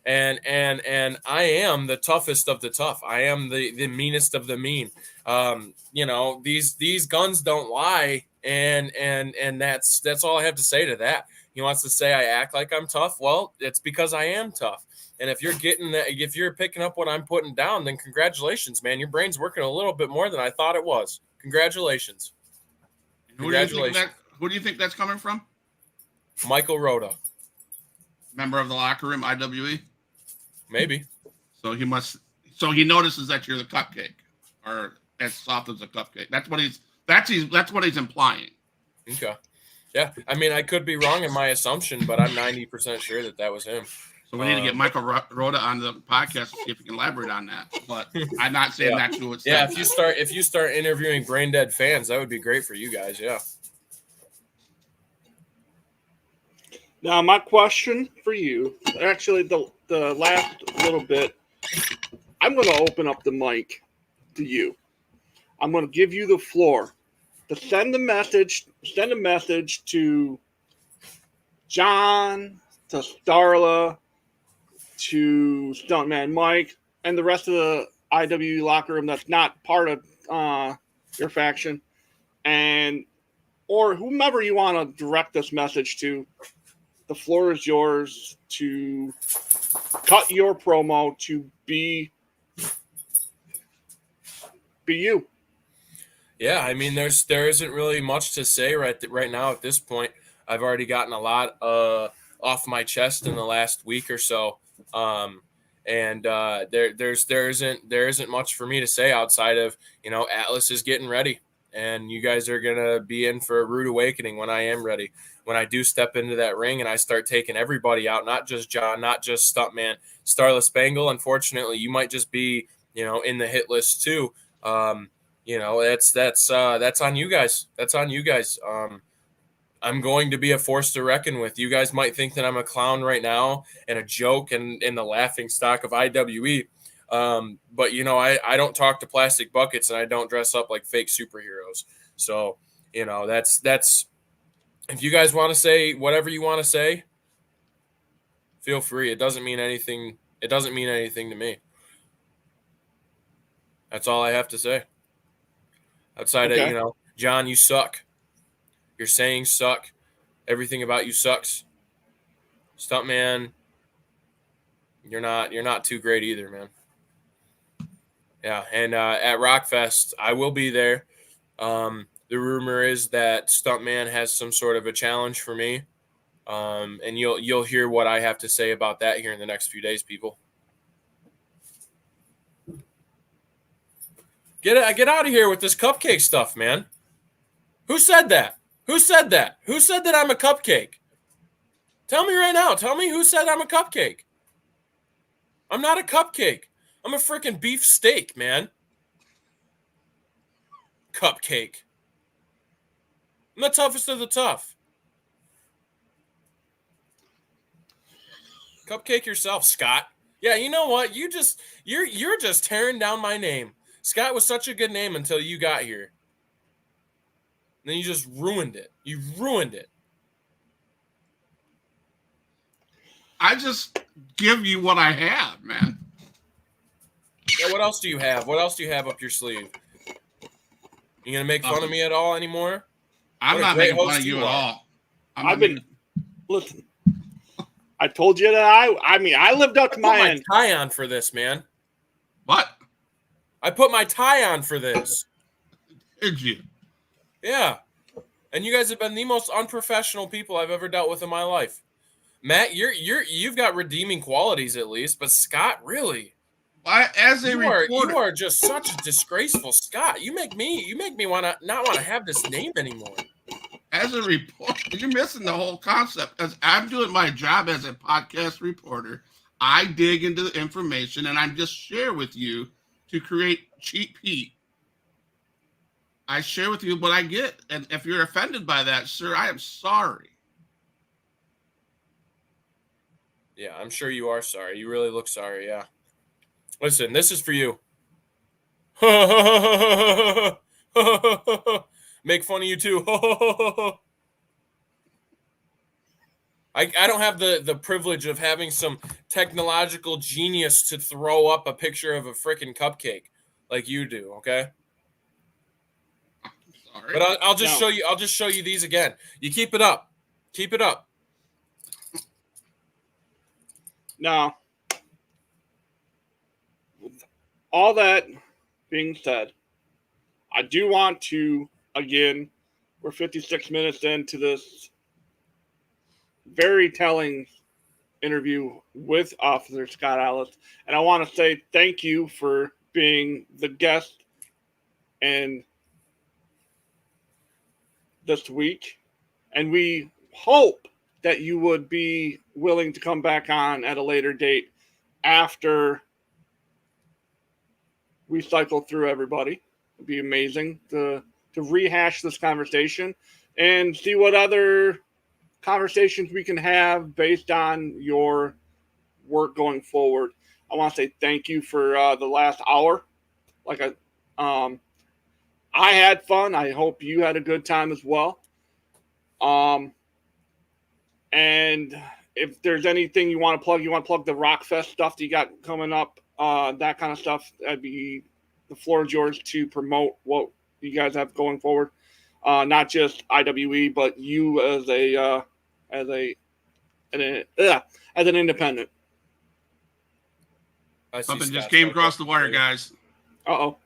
And I am the toughest of the tough. I am the meanest of the mean. You know, these guns don't lie, and that's all I have to say to that. He wants to say I act like I'm tough. Well, it's because I am tough. And if you're getting that, if you're picking up what I'm putting down, then congratulations, man. Your brain's working a little bit more than I thought it was. Congratulations. Congratulations. who do you think that's coming from? Michael Rhoda. Member of the locker room, IWE. Maybe. So he must. So he notices that you're the cupcake, or as soft as a cupcake. That's what he's implying. Okay. Yeah. I mean, I could be wrong in my assumption, but I'm 90% sure that was him. So we need to get Michael Rhoda on the podcast to see if he can elaborate on that. But I'm not saying that's who it's. Yeah. If you start interviewing brain dead fans, that would be great for you guys. Yeah. now my question for you, actually the last little bit, I'm going to open up the mic to you. I'm going to give you the floor to send a message to John, to Starla, to Stuntman Mike, and the rest of the IWE locker room that's not part of your faction, and or whomever you want to direct this message to. The floor is yours to cut your promo to be you. Yeah, I mean, there isn't really much to say right now at this point. I've already gotten a lot off my chest in the last week or so, and there isn't much for me to say outside of, you know, Atlas is getting ready, and you guys are gonna be in for a rude awakening when I am ready. When I do step into that ring and I start taking everybody out, not just John, not just Stuntman, Starless Spangle. Unfortunately, you might just be, you know, in the hit list too. You know, that's on you guys. That's on you guys. I'm going to be a force to reckon with. You guys might think that I'm a clown right now and a joke and in the laughing stock of IWE. But you know, I don't talk to plastic buckets and I don't dress up like fake superheroes. So, you know, that's if you guys want to say whatever you want to say, feel free. It doesn't mean anything. It doesn't mean anything to me. That's all I have to say. Outside of, you know, John, you suck. Your sayings suck. Everything about you sucks. Stuntman, you're not too great either, man. Yeah, and at Rockfest, I will be there. The rumor is that Stuntman has some sort of a challenge for me, and you'll hear what I have to say about that here in the next few days, people. Get out of here with this cupcake stuff, man. Who said that? Who said that? Who said that I'm a cupcake? Tell me right now. Tell me who said I'm a cupcake. I'm not a cupcake. I'm a freaking beef steak, man. Cupcake. I'm the toughest of the tough. Cupcake yourself, Scott. Yeah, you know what? You're just tearing down my name. Scott was such a good name until you got here. And then you just ruined it. You ruined it. I just give you what I have, man. Yeah, what else do you have? What else do you have up your sleeve? You gonna make fun of me at all anymore? I'm not making fun of you at all. I've I told you that I lived up to my end. I put my tie on for this, man. What? I put my tie on for this. Did you? Yeah. And you guys have been the most unprofessional people I've ever dealt with in my life. Matt, you've got redeeming qualities at least, but Scott, really? As a reporter, you are just such a disgraceful Scott. You make me not want to have this name anymore. As a reporter, you're missing the whole concept. As I'm doing my job as a podcast reporter, I dig into the information and I just share with you to create cheap heat. I share with you what I get, and if you're offended by that, sir, I am sorry. Yeah, I'm sure you are sorry. You really look sorry, yeah. Listen, this is for you. Make fun of you too. I don't have the privilege of having some technological genius to throw up a picture of a freaking cupcake like you do, okay? Sorry. But I'll just show you. I'll just show you these again. You keep it up. Keep it up. Now, all that being said, I do want to, again, we're 56 minutes into this very telling interview with Officer Scott Ellis, and I want to say thank you for being the guest and this week, and we hope that you would be willing to come back on at a later date after we cycle through everybody. It'd be amazing to rehash this conversation and see what other conversations we can have based on your work going forward. I want to say thank you for the last hour. I had fun. I hope you had a good time as well. And if there's anything you want to plug the Rockfest stuff that you got coming up, that kind of stuff, that'd be the floor is yours to promote what you guys have going forward. Not just IWE, but you as an independent. Something just came across the wire, guys. Uh-oh.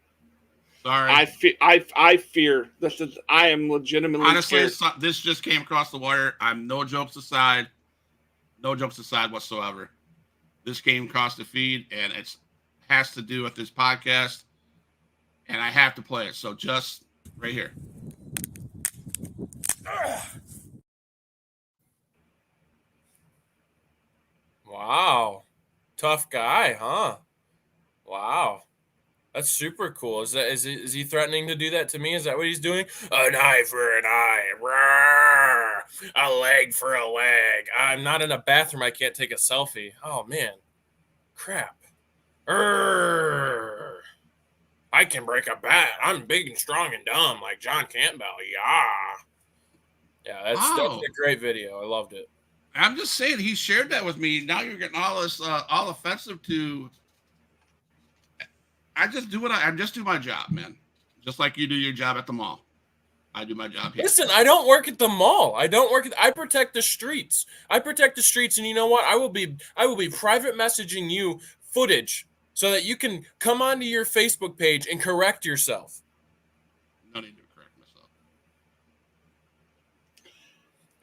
Sorry. I fear this is. I am legitimately honestly scared. this just came across the wire. I'm no jokes aside whatsoever. This came across the feed, and it has to do with this podcast, and I have to play it. So just right here. Wow, tough guy, huh? Wow. That's super cool. Is he threatening to do that to me? Is that what he's doing? An eye for an eye. A leg for a leg. I'm not in a bathroom. I can't take a selfie. Oh, man. Crap. I can break a bat. I'm big and strong and dumb like John Campbell. Yeah, that's a great video. I loved it. I'm just saying, he shared that with me. Now you're getting all this, all offensive to... I just do my job, man. Just like you do your job at the mall. I do my job here. Listen, I don't work at the mall. I protect the streets. And you know what? I will be private messaging you footage so that you can come onto your Facebook page and correct yourself. No need to correct myself.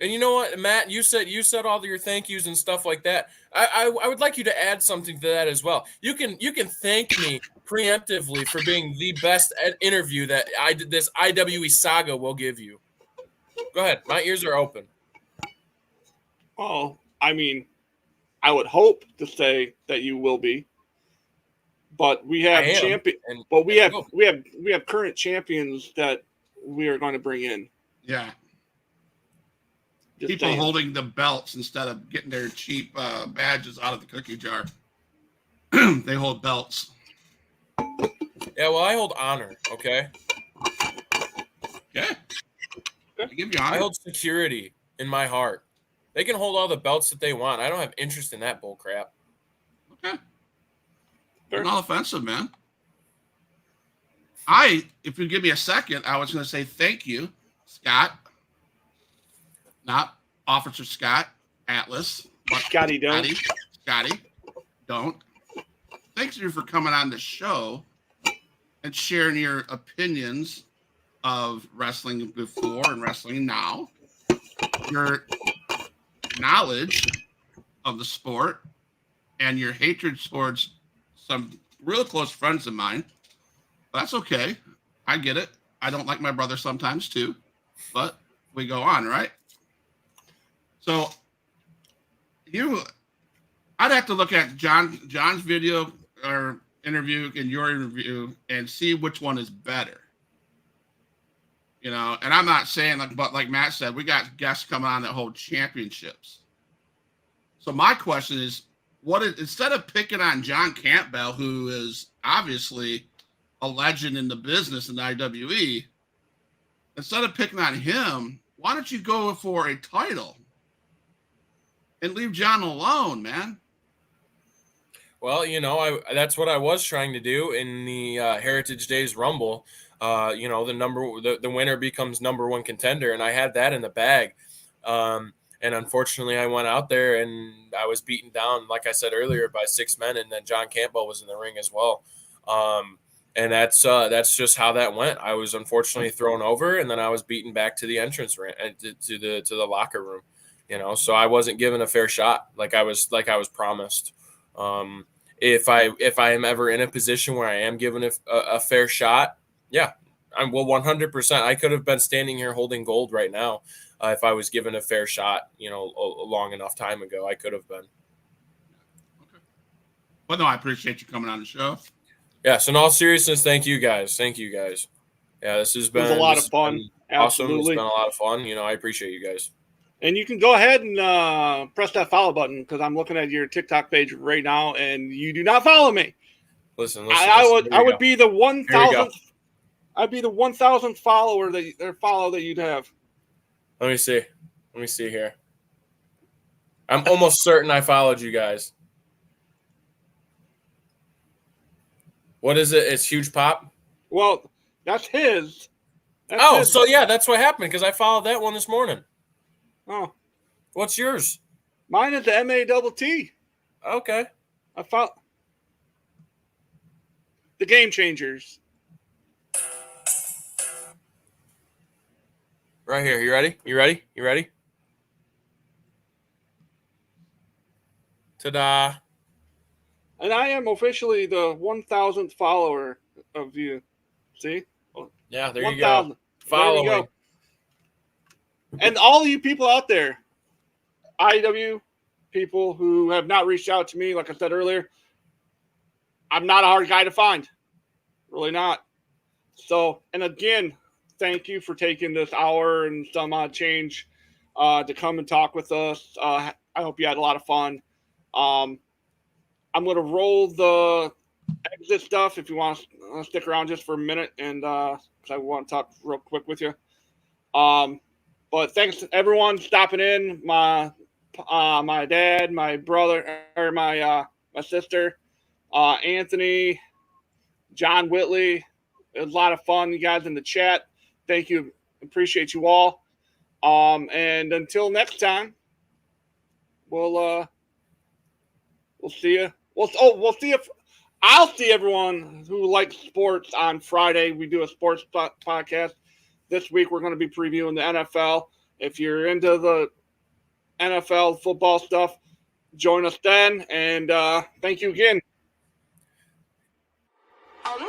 And you know what, Matt? You said all your thank yous and stuff like that. I would like you to add something to that as well. You can thank me preemptively for being the best interview that this IWE saga will give you. Go ahead. My ears are open. Oh, I mean, I would hope to say that you will be, but we have we have current champions that we are going to bring in. Yeah. Just people saying. holding the belts instead of getting their cheap badges out of the cookie jar. They hold belts. Yeah, well, I hold honor, okay? Yeah. I give you honor. I hold security in my heart. They can hold all the belts that they want. I don't have interest in that bull crap. Okay. Fair. Not offensive, man. If you give me a second, I was going to say thank you, Scott. Not Officer Scott Atlas. But Scotty, don't. Scotty, don't. Thanks you for coming on the show and sharing your opinions of wrestling before and wrestling now, your knowledge of the sport, and your hatred towards some real close friends of mine. That's okay. I get it. I don't like my brother sometimes too, but we go on, right? So I'd have to look at John's video or interview and your interview and see which one is better. You know, and I'm not saying but like Matt said, we got guests coming on that hold championships. So my question is, instead of picking on John Campbell, who is obviously a legend in the business in the IWE, instead of picking on him, why don't you go for a title and leave John alone, man? Well, that's what I was trying to do in the Heritage Days Rumble. The winner becomes number one contender, and I had that in the bag. And unfortunately, I went out there and I was beaten down, like I said earlier, by 6 men, and then John Campbell was in the ring as well. And that's just how that went. I was unfortunately thrown over, and then I was beaten back to the entrance to the locker room. So I wasn't given a fair shot, like I was promised. If I am ever in a position where I am given a fair shot, yeah, I'm 100%. I could have been standing here holding gold right now if I was given a fair shot. A long enough time ago, I could have been. Okay. Well, no, I appreciate you coming on the show. Yes, in all seriousness, thank you guys. Yeah, this has been a lot of fun. Awesome. Absolutely. It's been a lot of fun. I appreciate you guys. And you can go ahead and press that follow button, because I'm looking at your TikTok page right now, and you do not follow me. Listen. I would be the 1,000th. I'd be the 1,000th follower that you'd have. Let me see here. I'm almost certain I followed you guys. What is it? It's Huge Pop? Well, that's his. So yeah, that's what happened, because I followed that one this morning. Oh. What's yours? Mine is the MATT. Okay. I found the Game Changers. Right here. You ready? Ta-da. And I am officially the 1,000th follower of you. See? Yeah, there 1, you go. Follow me. go. And all you people out there, IW people who have not reached out to me, like I said earlier, I'm not a hard guy to find. Really not. So, and again, thank you for taking this hour and some odd change to come and talk with us. I hope you had a lot of fun. I'm going to roll the exit stuff if you want to stick around just for a minute, and because I want to talk real quick with you. But thanks to everyone stopping in. My dad, my brother, or my sister, Anthony, John Whitley. It was a lot of fun, you guys in the chat. Thank you. Appreciate you all. And until next time, we'll see you. We'll see if I'll see everyone who likes sports on Friday. We do a sports podcast. This week we're going to be previewing the NFL. If you're into the NFL football stuff, join us then. And thank you again. Oh, no.